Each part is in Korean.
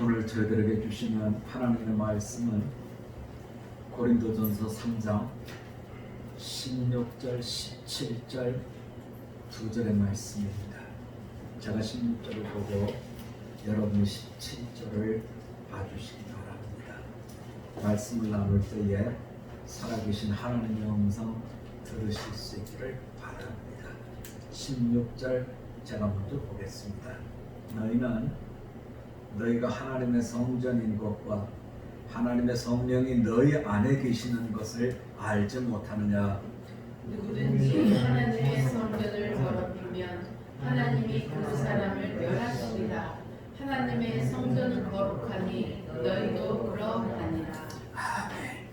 오늘 저희들에게 주시는 하나님의 말씀은 고린도전서 3장 16절, 17절 두 절의 말씀입니다. 제가 16절을 보고 여러분이 17절을 봐주시기 바랍니다. 말씀을 나눌 때에 살아계신 하나님의 음성 들으실 수 있기를 바랍니다. 16절 제가 먼저 보겠습니다. 너희가 하나님의 성전인 것과 하나님의 성령이 너희 안에 계시는 것을 알지 못하느냐? 누구든지 하나님의 성전을 더럽히면 하나님이 그 사람을 멸하시리라. 하나님의 성전은 거룩하니 너희도 그러하니라. 아멘.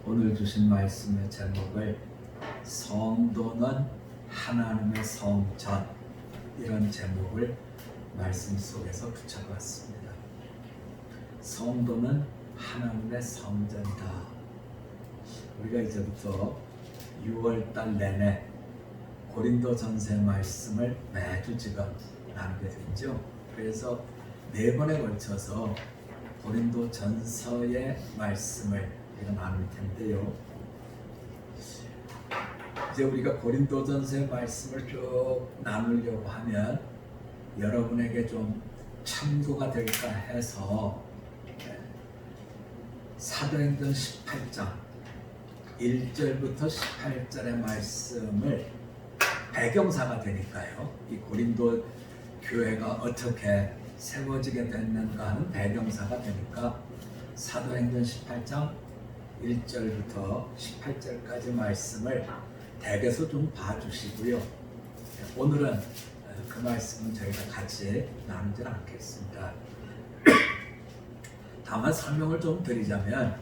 오늘 주신 말씀의 제목을 성도는 하나님의 성전, 이런 제목을 말씀 속에서 붙여봤습니다. 성도는 하나님의 성전이다. 우리가 이제부터 6월달 내내 고린도전서의 말씀을 매주 지금 나누게 됐죠. 그래서 4번에 걸쳐서 고린도전서의 말씀을 우리가 나눌 텐데요. 이제 우리가 고린도전서의 말씀을 쭉 나누려고 하면 여러분에게 좀 참고가 될까 해서 사도행전 18장 1절부터 18절의 말씀을 배경사가 되니까요. 이 고린도 교회가 어떻게 세워지게 됐는가 하는 배경사가 되니까 사도행전 18장 1절부터 18절까지 말씀을 댁에서 좀 봐주시고요. 오늘은 그 말씀은 저희가 같이 나누지 않겠습니다. 다만 설명을 좀 드리자면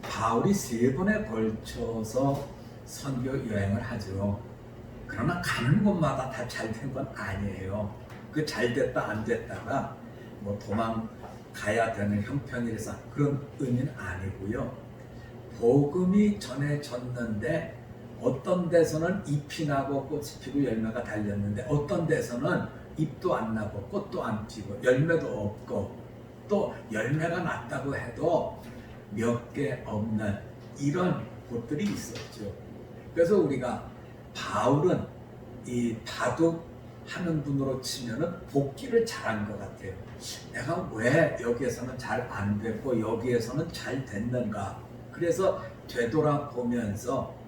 바울이 3번에 걸쳐서 선교 여행을 하죠. 그러나 가는 곳마다 다 잘 된 건 아니에요. 그 잘 됐다 안 됐다가 뭐 도망가야 되는 형편이라서 그런 의미는 아니고요. 복음이 전해졌는데 어떤 데서는 잎이 나고 꽃이 피고 열매가 달렸는데 어떤 데서는 잎도 안 나고 꽃도 안 피고 열매도 없고 또 열매가 났다고 해도 몇 개 없는 이런 곳들이 있었죠. 그래서 우리가 바울은 이 바둑하는 분으로 치면은 복기를 잘한 것 같아요. 내가 왜 여기에서는 잘 안 됐고 여기에서는 잘 됐는가. 그래서 되돌아보면서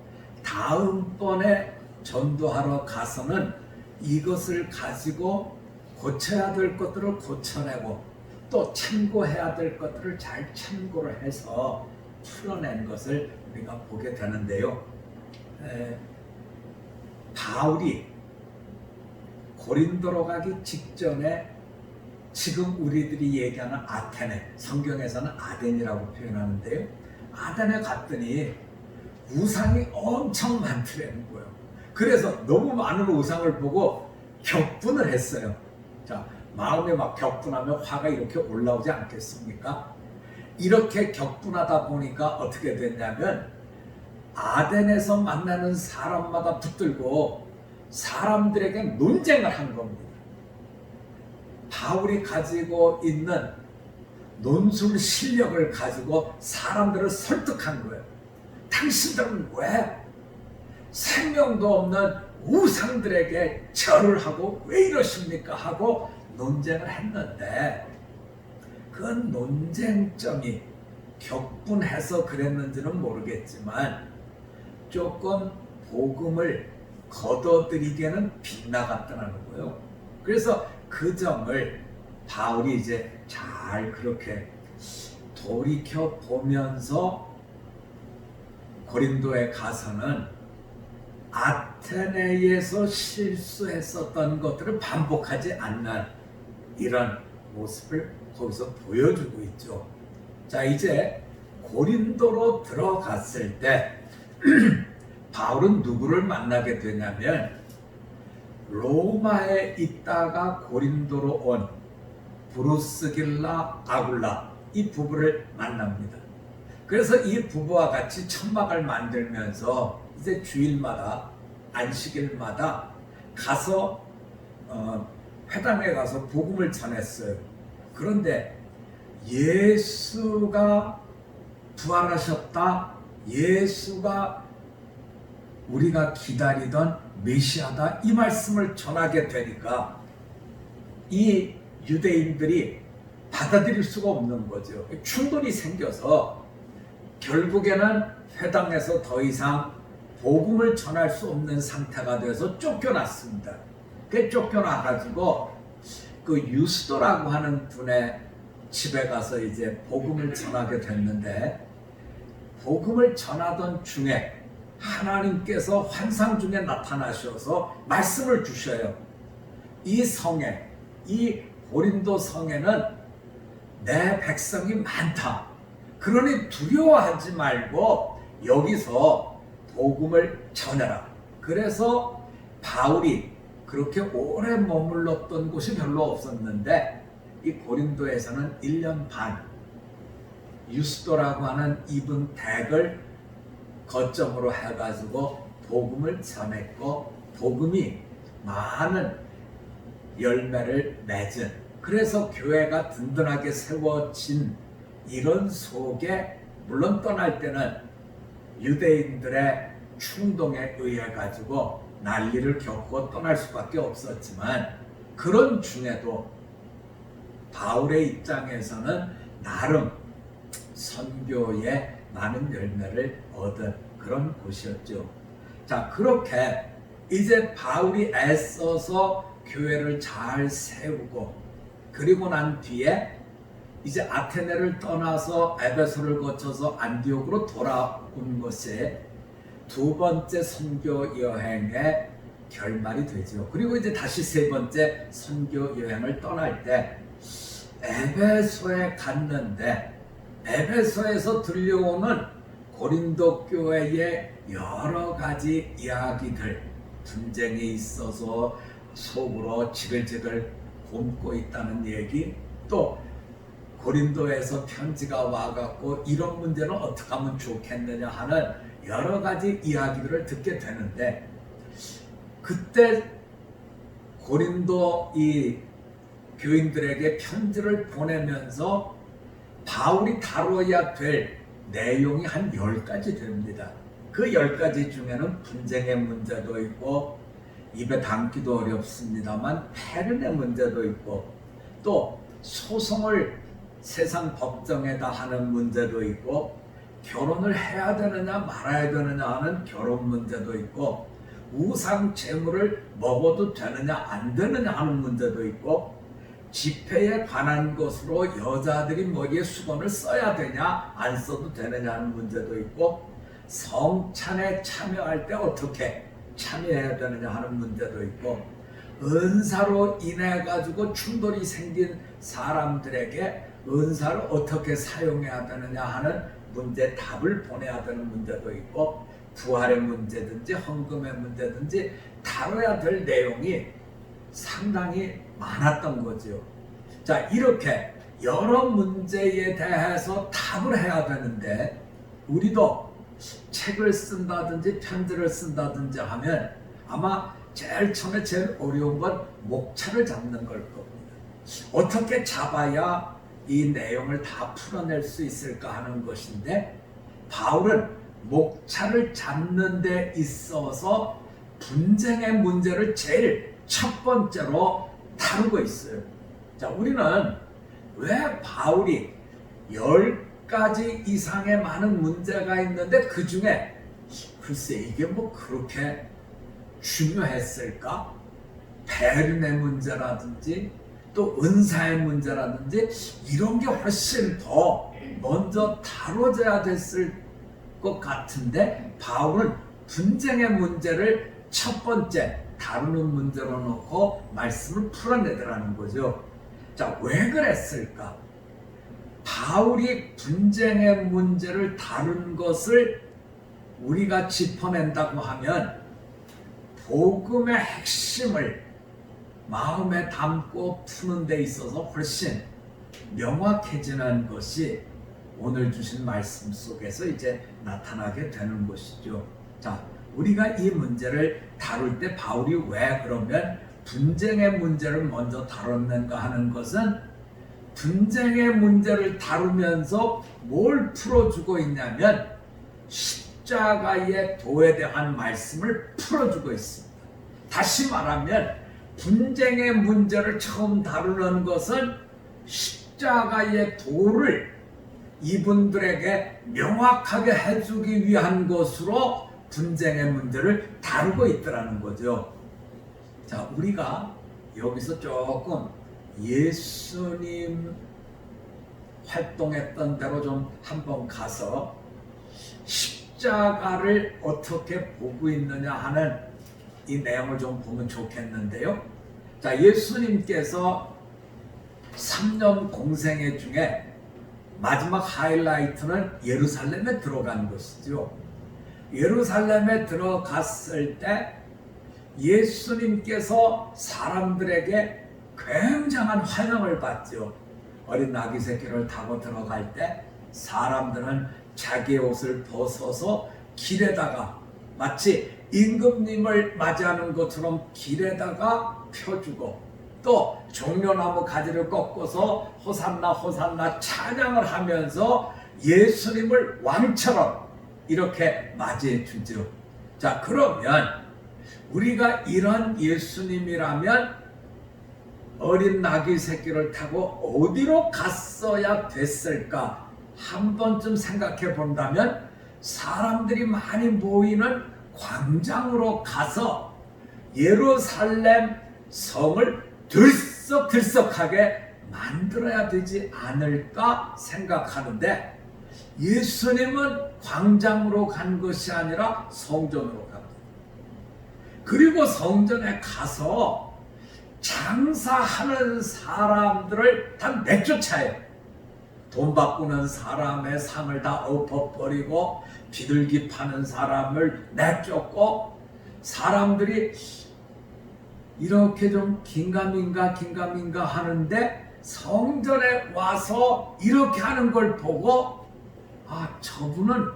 다음번에 전도하러 가서는 이것을 가지고 고쳐야 될 것들을 고쳐내고 또 참고해야 될 것들을 잘 참고를 해서 풀어낸 것을 우리가 보게 되는데요. 바울이 고린도로 가기 직전에 지금 우리들이 얘기하는 아테네, 성경에서는 아덴이라고 표현하는데요. 아덴에 갔더니 우상이 엄청 많더라는 거예요. 그래서 너무 많은 우상을 보고 격분을 했어요. 자, 마음에 막 격분하면 화가 이렇게 올라오지 않겠습니까? 이렇게 격분하다 보니까 어떻게 됐냐면 아덴에서 만나는 사람마다 붙들고 사람들에게 논쟁을 한 겁니다. 바울이 가지고 있는 논술 실력을 가지고 사람들을 설득한 거예요. 당신들은 왜 생명도 없는 우상들에게 절을 하고 왜 이러십니까? 하고 논쟁을 했는데 그 논쟁점이 격분해서 그랬는지는 모르겠지만 조금 복음을 걷어들이기에는 빗나갔다는 거예요. 그래서 그 점을 바울이 이제 잘 그렇게 돌이켜 보면서 고린도에 가서는 아테네에서 실수했었던 것들을 반복하지 않는 이런 모습을 거기서 보여주고 있죠. 자, 이제 고린도로 들어갔을 때 바울은 누구를 만나게 되냐면 로마에 있다가 고린도로 온 브루스길라 아굴라 이 부부를 만납니다. 그래서 이 부부와 같이 천막을 만들면서 이제 주일마다 안식일마다 가서 회당에 가서 복음을 전했어요. 그런데 예수가 부활하셨다. 예수가 우리가 기다리던 메시아다. 이 말씀을 전하게 되니까 이 유대인들이 받아들일 수가 없는 거죠. 충돌이 생겨서 결국에는 회당에서 더 이상 복음을 전할 수 없는 상태가 돼서 쫓겨났습니다. 그 쫓겨나가지고 그 유스도라고 하는 분의 집에 가서 이제 복음을 전하게 됐는데, 복음을 전하던 중에 하나님께서 환상 중에 나타나셔서 말씀을 주셔요. 이 성에, 이 고린도 성에는 내 백성이 많다. 그러니 두려워하지 말고 여기서 복음을 전해라. 그래서 바울이 그렇게 오래 머물렀던 곳이 별로 없었는데, 이 고린도에서는 1년 반 유스도라고 하는 이분 댁을 거점으로 해가지고 복음을 전했고, 복음이 많은 열매를 맺은, 그래서 교회가 든든하게 세워진 이런 속에, 물론 떠날 때는 유대인들의 충동에 의해 가지고 난리를 겪고 떠날 수밖에 없었지만, 그런 중에도 바울의 입장에서는 나름 선교에 많은 열매를 얻은 그런 곳이었죠. 자, 그렇게 이제 바울이 애써서 교회를 잘 세우고, 그리고 난 뒤에 이제 아테네를 떠나서 에베소를 거쳐서 안디옥으로 돌아온 것이 두 번째 선교 여행의 결말이 되죠. 그리고 이제 다시 세 번째 선교 여행을 떠날 때 에베소에 갔는데, 에베소에서 들려오는 고린도 교회의 여러 가지 이야기들, 분쟁이 있어서 속으로 지글지글 굶고 있다는 얘기, 또 고린도에서 편지가 와갖고 이런 문제는 어떻게 하면 좋겠느냐 하는 여러 가지 이야기들을 듣게 되는데, 그때 고린도 이 교인들에게 편지를 보내면서 바울이 다뤄야 될 내용이 한 10가지 됩니다. 그 10가지 중에는 분쟁의 문제도 있고, 입에 담기도 어렵습니다만 폐륜의 문제도 있고, 또 소송을 세상 법정에다 하는 문제도 있고, 결혼을 해야 되느냐 말아야 되느냐 하는 결혼 문제도 있고, 우상 제물을 먹어도 되느냐 안 되느냐 하는 문제도 있고, 집회에 관한 것으로 여자들이 머리에 수건을 써야 되냐 안 써도 되느냐 하는 문제도 있고, 성찬에 참여할 때 어떻게 참여해야 되느냐 하는 문제도 있고, 은사로 인해 가지고 충돌이 생긴 사람들에게 은사를 어떻게 사용해야 되느냐 하는 문제 답을 보내야 되는 문제도 있고, 부활의 문제든지 헌금의 문제든지 다뤄야 될 내용이 상당히 많았던 거죠. 자, 이렇게 여러 문제에 대해서 답을 해야 되는데, 우리도 책을 쓴다든지 편지를 쓴다든지 하면 아마 제일 처음에 제일 어려운 건 목차를 잡는 걸 겁니다. 어떻게 잡아야 이 내용을 다 풀어낼 수 있을까 하는 것인데, 바울은 목차를 잡는 데 있어서 분쟁의 문제를 제일 첫 번째로 다루고 있어요. 자, 우리는 왜 바울이 10가지 이상의 많은 문제가 있는데 그 중에 글쎄 이게 뭐 그렇게 중요했을까? 배륜의 문제라든지 또 은사의 문제라든지 이런 게 훨씬 더 먼저 다뤄져야 됐을 것 같은데, 바울은 분쟁의 문제를 첫 번째 다루는 문제로 놓고 말씀을 풀어내더라는 거죠. 자, 왜 그랬을까? 바울이 분쟁의 문제를 다룬 것을 우리가 짚어낸다고 하면 복음의 핵심을 마음에 담고 푸는 데 있어서 훨씬 명확해지는 것이 오늘 주신 말씀 속에서 이제 나타나게 되는 것이죠. 자, 우리가 이 문제를 다룰 때 바울이 왜 그러면 분쟁의 문제를 먼저 다뤘는가 하는 것은 분쟁의 문제를 다루면서 뭘 풀어주고 있냐면 십자가의 도에 대한 말씀을 풀어주고 있습니다. 다시 말하면 분쟁의 문제를 처음 다루는 것은 십자가의 도를 이분들에게 명확하게 해주기 위한 것으로 분쟁의 문제를 다루고 있더라는 거죠. 자, 우리가 여기서 조금 예수님 활동했던 대로 좀 한번 가서 십자가를 어떻게 보고 있느냐 하는 이 내용을 좀 보면 좋겠는데요. 자, 예수님께서 3년 공생애 중에 마지막 하이라이트는 예루살렘에 들어간 것이죠. 예루살렘에 들어갔을 때 예수님께서 사람들에게 굉장한 환영을 받죠. 어린 아기 새끼를 타고 들어갈 때 사람들은 자기의 옷을 벗어서 길에다가 마치 임금님을 맞이하는 것처럼 길에다가 펴주고, 또 종려나무 가지를 꺾어서 호산나 호산나 찬양을 하면서 예수님을 왕처럼 이렇게 맞이해 주죠. 자, 그러면 우리가 이런 예수님이라면 어린 나귀 새끼를 타고 어디로 갔어야 됐을까 한 번쯤 생각해 본다면 사람들이 많이 모이는 광장으로 가서 예루살렘 성을 들썩들썩하게 만들어야 되지 않을까 생각하는데, 예수님은 광장으로 간 것이 아니라 성전으로 갑니다. 그리고 성전에 가서 장사하는 사람들을 다 내쫓아요. 돈 바꾸는 사람의 상을 다 엎어버리고 비둘기 파는 사람을 내쫓고, 사람들이 이렇게 좀 긴가민가 하는데 성전에 와서 이렇게 하는 걸 보고, 아, 저분은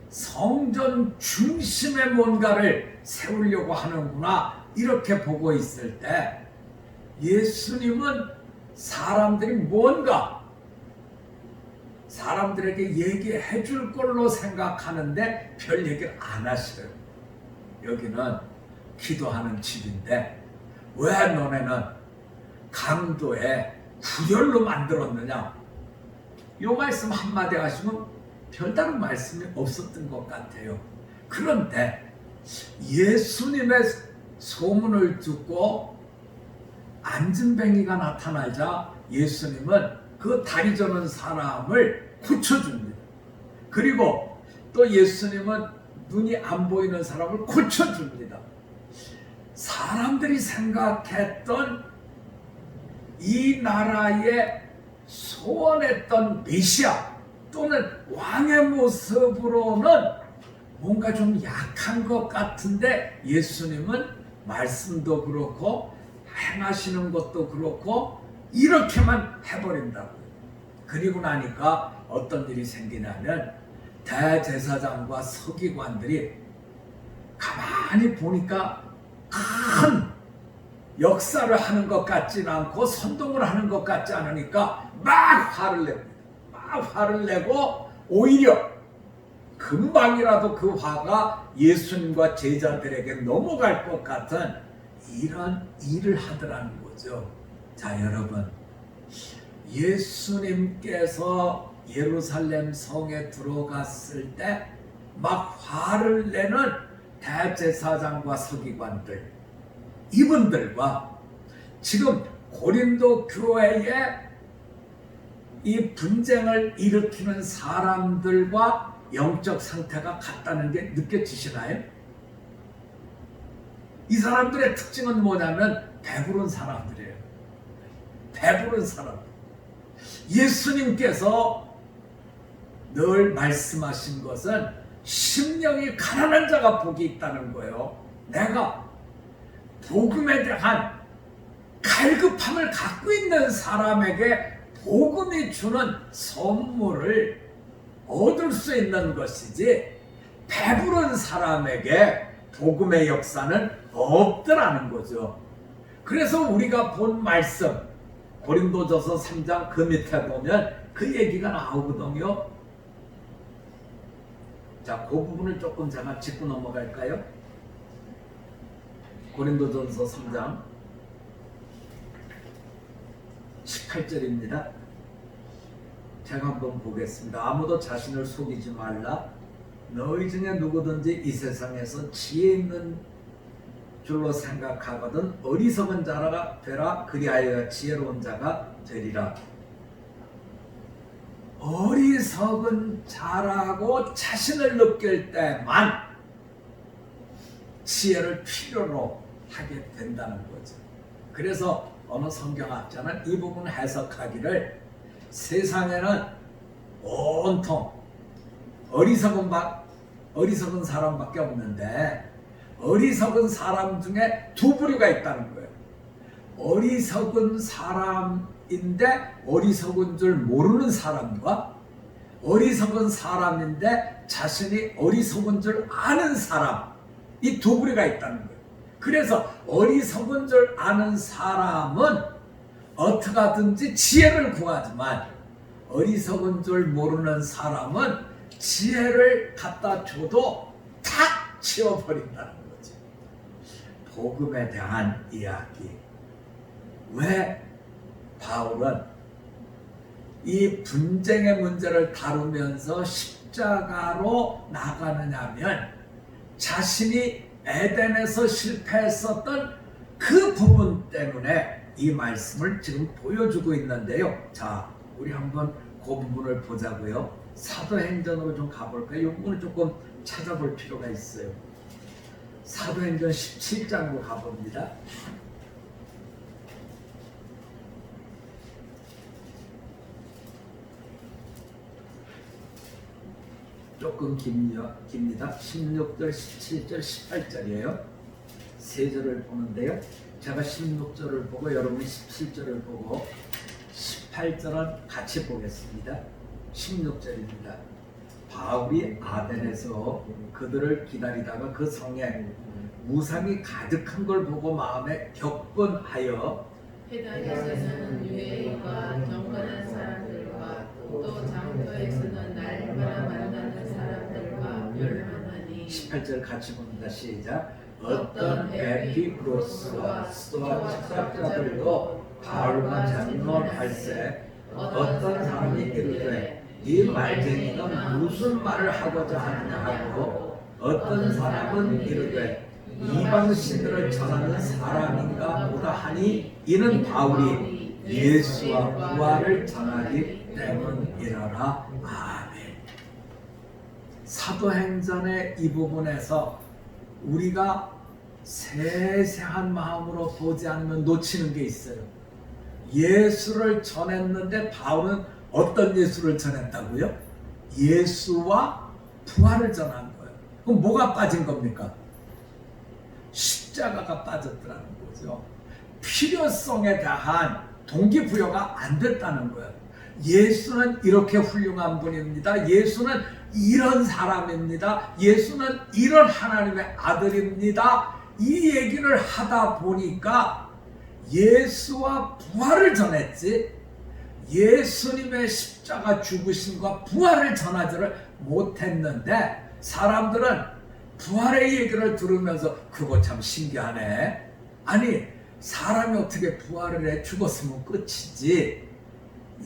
성전 중심에 뭔가를 세우려고 하는구나, 이렇게 보고 있을 때 예수님은 사람들이 뭔가 사람들에게 얘기해 줄 걸로 생각하는데 별 얘기를 안 하셔요. 여기는 기도하는 집인데 왜 너네는 강도에 구열로 만들었느냐? 이 말씀 한마디 하시면 별다른 말씀이 없었던 것 같아요. 그런데 예수님의 소문을 듣고 안진뱅이가 나타나자 예수님은 그 다리 저는 사람을 고쳐줍니다. 그리고 또 예수님은 눈이 안 보이는 사람을 고쳐줍니다. 사람들이 생각했던 이 나라의 소원했던 메시아 또는 왕의 모습으로는 뭔가 좀 약한 것 같은데, 예수님은 말씀도 그렇고 행하시는 것도 그렇고 이렇게만 해버린다고요. 그리고 나니까 어떤 일이 생기냐면 대제사장과 서기관들이 가만히 보니까 큰 역사를 하는 것 같지는 않고 선동을 하는 것 같지 않으니까 막 화를 냅니다. 막 화를 내고 오히려 금방이라도 그 화가 예수님과 제자들에게 넘어갈 것 같은 이런 일을 하더라는 거죠. 자, 여러분, 예수님께서 예루살렘 성에 들어갔을 때 막 화를 내는 대제사장과 서기관들, 이분들과 지금 고린도 교회에 이 분쟁을 일으키는 사람들과 영적 상태가 같다는 게 느껴지시나요? 이 사람들의 특징은 뭐냐면 배부른 사람들이에요. 배부른 사람. 예수님께서 늘 말씀하신 것은 심령이 가난한 자가 복이 있다는 거예요. 내가 복음에 대한 갈급함을 갖고 있는 사람에게 복음이 주는 선물을 얻을 수 있는 것이지, 배부른 사람에게 복음의 역사는 없더라는 거죠. 그래서 우리가 본 말씀, 고린도전서 3장 그 밑에 보면 그 얘기가 나오거든요. 자, 그 부분을 조금 제가 짚고 넘어갈까요? 고린도전서 3장 18절입니다. 제가 한번 보겠습니다. 아무도 자신을 속이지 말라. 너희 중에 누구든지 이 세상에서 지혜 있는 줄로 생각하거든 어리석은 자가 되라. 그리하여 지혜로운 자가 되리라. 어리석은 자라고 자신을 느낄 때만 지혜를 필요로 하게 된다는 거죠. 그래서 어느 성경학자는 이 부분 해석하기를 세상에는 온통 어리석은 사람밖에 없는데 어리석은 사람 중에 두 부류가 있다는 거예요. 어리석은 사람인데 어리석은 줄 모르는 사람과 어리석은 사람인데 자신이 어리석은 줄 아는 사람, 이 두 부류가 있다는 거예요. 그래서 어리석은 줄 아는 사람은 어떻게 하든지 지혜를 구하지만 어리석은 줄 모르는 사람은 지혜를 갖다 줘도 탁 치워버린다는 거죠. 복음에 대한 이야기. 왜 바울은 이 분쟁의 문제를 다루면서 십자가로 나가느냐 하면 자신이 에덴에서 실패했었던 그 부분 때문에 이 말씀을 지금 보여주고 있는데요. 자, 우리 한번 그 부분을 보자고요. 사도행전으로 좀 가볼까요? 이 부분을 조금 찾아볼 필요가 있어요. 사도행전 17장으로 가봅니다. 조금 깁니다. 16절, 17절, 18절이에요. 세 절을 보는데요. 제가 16절을 보고 여러분이 17절을 보고 18절은 같이 보겠습니다. 16절입니다. 바울이 아덴에서 그들을 기다리다가 그 성에 무상이 가득한 걸 보고 마음에 격분하여 회당에서는 유대인과 경건한 사람들과 또 장터에서는 날마다 만나는 사람들과 열만하니 18절 같이 봅니다. 시작. 어떤 에피프로스와 스토아 집사자들도 바울과 잔논할세 어떤 사람이 이르되 이 말쟁이는 무슨 말을 하고자 하느냐 하고 어떤 사람은 이르되 이방신들을 전하는 사람인가 보다 하니 이는 바울이 예수와 부활을 전하기 때문이라라. 아멘. 사도행전의 이 부분에서 우리가 세세한 마음으로 보지 않으면 놓치는 게 있어요. 예수를 전했는데 바울은 어떤 예수를 전했다고요? 예수와 부활을 전한 거예요. 그럼 뭐가 빠진 겁니까? 십자가가 빠졌더라는 거죠. 필요성에 대한 동기부여가 안 됐다는 거예요. 예수는 이렇게 훌륭한 분입니다. 예수는 이런 사람입니다. 예수는 이런 하나님의 아들입니다. 이 얘기를 하다 보니까 예수와 부활을 전했지 예수님의 십자가 죽으심과 부활을 전하지를 못했는데 사람들은 부활의 얘기를 들으면서 그거 참 신기하네. 아니 사람이 어떻게 부활을 해? 죽었으면 끝이지.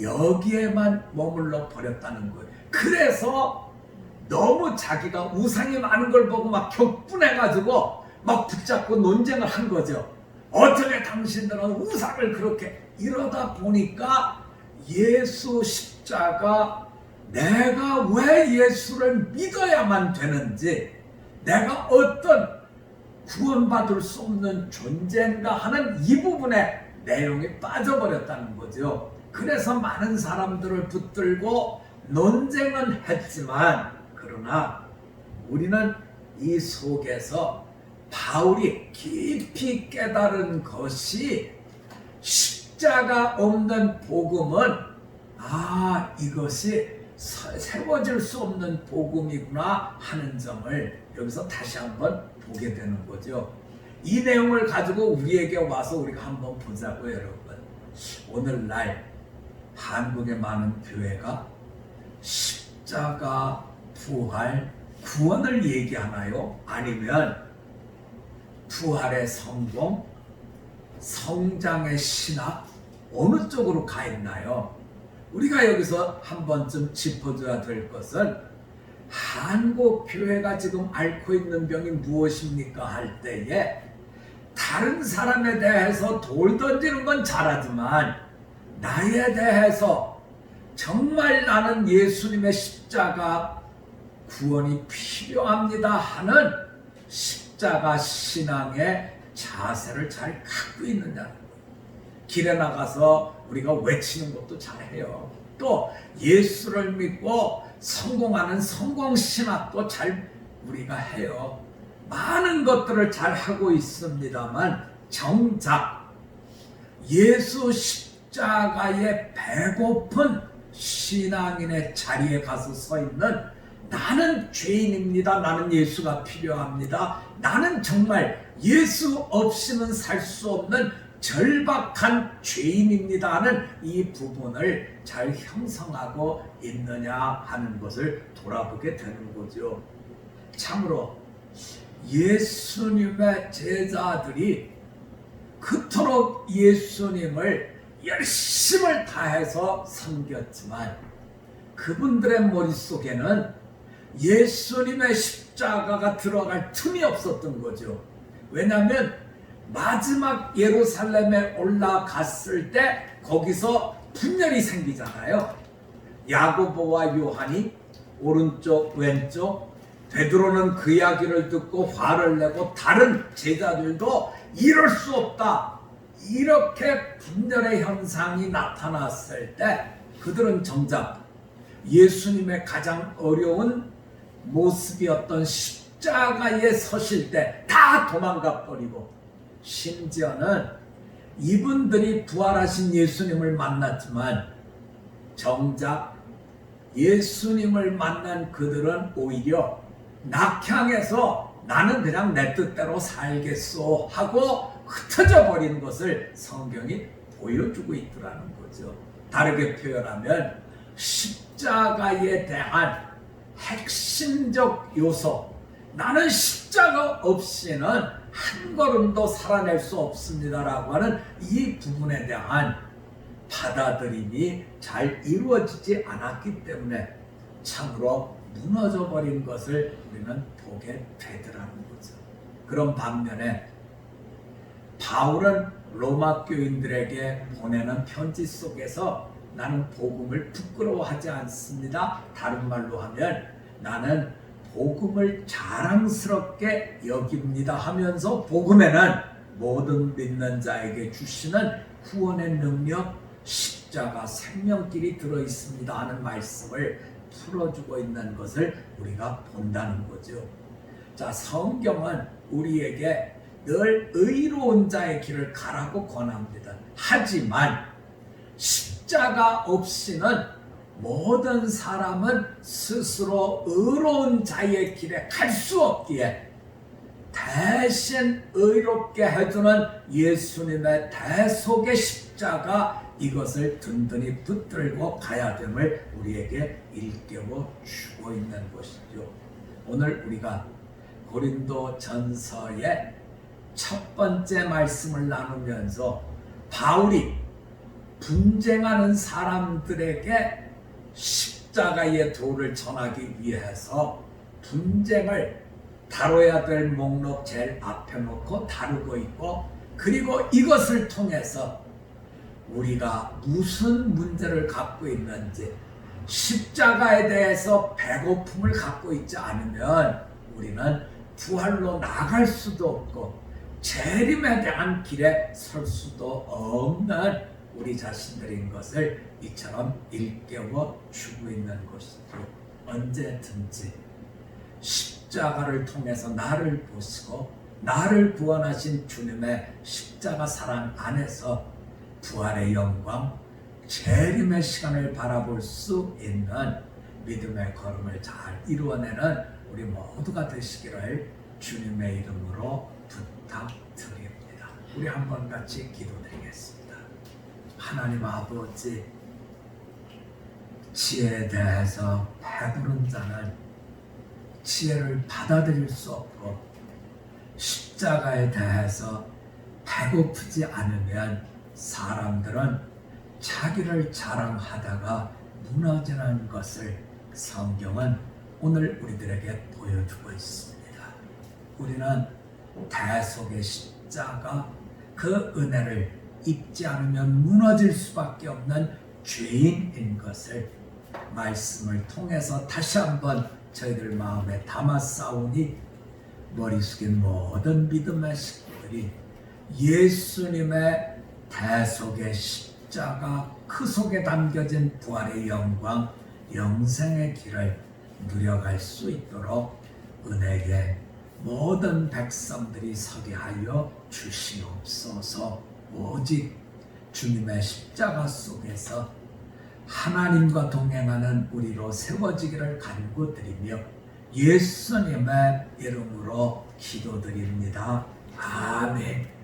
여기에만 머물러 버렸다는 거예요. 그래서 너무 자기가 우상이 많은 걸 보고 막 격분해가지고 막 붙잡고 논쟁을 한 거죠. 어떻게 당신들은 우상을 그렇게 이러다 보니까 예수 십자가 내가 왜 예수를 믿어야만 되는지 내가 어떤 구원받을 수 없는 존재인가 하는 이 부분에 내용이 빠져버렸다는 거죠. 그래서 많은 사람들을 붙들고 논쟁은 했지만 그러나 우리는 이 속에서 바울이 깊이 깨달은 것이 십자가 없는 복음은 이것이 세워질 수 없는 복음이구나 하는 점을 여기서 다시 한번 보게 되는 거죠. 이 내용을 가지고 우리에게 와서 우리가 한번 보자고요, 여러분. 오늘날 한국의 많은 교회가 십자가, 부활, 구원을 얘기하나요? 아니면 부활의 성공, 성장의 신학, 어느 쪽으로 가 있나요? 우리가 여기서 한 번쯤 짚어줘야 될 것은 한국 교회가 지금 앓고 있는 병이 무엇입니까? 할 때에 다른 사람에 대해서 돌 던지는 건 잘하지만 나에 대해서 정말 나는 예수님의 십자가 구원이 필요합니다 하는 십자가 신앙의 자세를 잘 갖고 있느냐. 길에 나가서 우리가 외치는 것도 잘해요. 또 예수를 믿고 성공하는 성공신학도 잘 우리가 해요. 많은 것들을 잘 하고 있습니다만 정작 예수 십자가에 배고픈 신앙인의 자리에 가서 서 있는 나는 죄인입니다. 나는 예수가 필요합니다. 나는 정말 예수 없이는 살 수 없는 절박한 죄인입니다 하는 이 부분을 잘 형성하고 있느냐 하는 것을 돌아보게 되는 거죠. 참으로 예수님의 제자들이 그토록 예수님을 열심을 다해서 섬겼지만 그분들의 머릿속에는 예수님의 십자가가 들어갈 틈이 없었던 거죠. 왜냐하면 마지막 예루살렘에 올라갔을 때 거기서 분열이 생기잖아요. 야고보와 요한이 오른쪽 왼쪽, 베드로는 그 이야기를 듣고 화를 내고 다른 제자들도 이럴 수 없다, 이렇게 분열의 현상이 나타났을 때 그들은 정작 예수님의 가장 어려운 모습이었던 십자가에 서실 때 다 도망가 버리고, 심지어는 이분들이 부활하신 예수님을 만났지만 정작 예수님을 만난 그들은 오히려 낙향해서 나는 그냥 내 뜻대로 살겠소 하고 흩어져 버린 것을 성경이 보여주고 있더라는 거죠. 다르게 표현하면 십자가에 대한 핵심적 요소, 나는 십자가 없이는 한 걸음도 살아낼 수 없습니다라고 하는 이 부분에 대한 받아들임이 잘 이루어지지 않았기 때문에 참으로 무너져 버린 것을 우리는 보게 되더라는 거죠. 그런 반면에 바울은 로마 교인들에게 보내는 편지 속에서 나는 복음을 부끄러워하지 않습니다. 다른 말로 하면 나는 복음을 자랑스럽게 여깁니다 하면서 복음에는 모든 믿는 자에게 주시는 구원의 능력, 십자가 생명길이 들어있습니다 하는 말씀을 풀어주고 있는 것을 우리가 본다는 거죠. 자, 성경은 우리에게 늘 의로운 자의 길을 가라고 권합니다. 하지만 십자가 없이는 모든 사람은 스스로 의로운 자의 길에 갈 수 없기에 대신 의롭게 해주는 예수님의 대속의 십자가, 이것을 든든히 붙들고 가야 됨을 우리에게 일깨워 주고 있는 것이죠. 오늘 우리가 고린도 전서의 첫 번째 말씀을 나누면서 바울이 분쟁하는 사람들에게 십자가의 도를 전하기 위해서 분쟁을 다뤄야 될 목록 제일 앞에 놓고 다루고 있고, 그리고 이것을 통해서 우리가 무슨 문제를 갖고 있는지, 십자가에 대해서 배고픔을 갖고 있지 않으면 우리는 부활로 나갈 수도 없고 재림에 대한 길에 설 수도 없는 우리 자신들인 것을 이처럼 일깨워 주고 있는 것이죠. 언제든지 십자가를 통해서 나를 보시고 나를 구원하신 주님의 십자가 사랑 안에서 부활의 영광, 재림의 시간을 바라볼 수 있는 믿음의 걸음을 잘 이루어내는 우리 모두가 되시기를 주님의 이름으로 부탁드립니다. 우리 한번 같이 기도드리겠습니다. 하나님 아버지, 지혜에 대해서 배부른 자는 지혜를 받아들일 수 없고 십자가에 대해서 배고프지 않으면 사람들은 자기를 자랑하다가 무너지는 것을 성경은 오늘 우리들에게 보여주고 있습니다. 우리는 대속의 십자가 그 은혜를 입지 않으면 무너질 수밖에 없는 죄인인 것을 말씀을 통해서 다시 한번 저희들 마음에 담아 싸우니 머리 숙인 모든 믿음의 식구들이 예수님의 대속의 십자가 그 속에 담겨진 부활의 영광, 영생의 길을 누려갈 수 있도록 은혜에 모든 백성들이 서게 하여 주시옵소서. 오직 주님의 십자가 속에서 하나님과 동행하는 우리로 세워지기를 간구드리며 예수님의 이름으로 기도드립니다. 아멘.